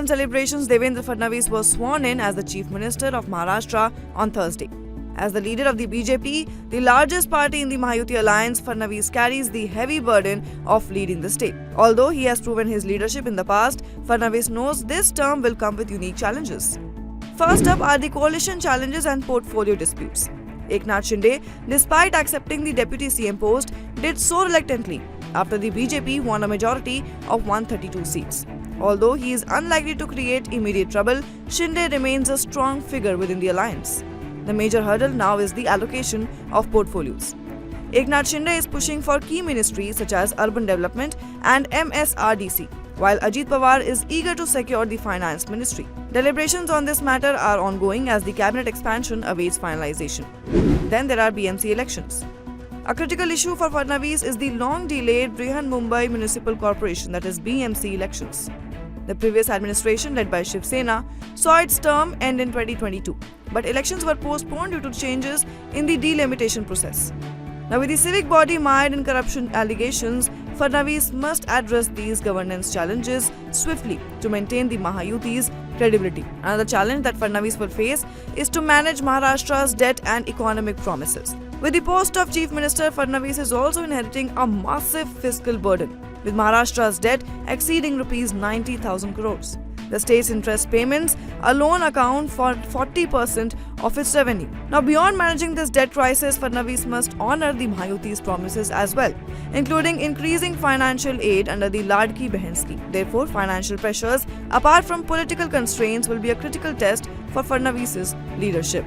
Onam celebrations, Devendra Fadnavis was sworn in as the Chief Minister of Maharashtra on Thursday. As the leader of the BJP, the largest party in the Mahayuti alliance, Fadnavis carries the heavy burden of leading the state. Although he has proven his leadership in the past, Fadnavis knows this term will come with unique challenges. First up are the coalition challenges and portfolio disputes. Eknath Shinde, despite accepting the deputy CM post, did so reluctantly after the BJP won a majority of 132 seats. Although he is unlikely to create immediate trouble, Shinde remains a strong figure within the alliance. The major hurdle now is the allocation of portfolios. Eknath Shinde is pushing for key ministries such as Urban Development and MSRDC, while Ajit Pawar is eager to secure the Finance Ministry. Deliberations on this matter are ongoing as the cabinet expansion awaits finalization. Then there are BMC elections. A critical issue for Fadnavis is the long-delayed Brihan Mumbai Municipal Corporation, that is BMC elections. The previous administration, led by Shiv Sena, saw its term end in 2022, but elections were postponed due to changes in the delimitation process. Now, with the civic body mired in corruption allegations, Fadnavis must address these governance challenges swiftly to maintain the Mahayuti's credibility. Another challenge that Fadnavis will face is to manage Maharashtra's debt and economic promises. With the post of Chief Minister, Fadnavis is also inheriting a massive fiscal burden, with Maharashtra's debt exceeding Rs 90,000 crores. The state's interest payments alone account for 40% of its revenue. Now, beyond managing this debt crisis, Fadnavis must honor the Mahayuti's promises as well, including increasing financial aid under the Ladki Behan scheme. Therefore, financial pressures, apart from political constraints, will be a critical test for Fadnavis's leadership.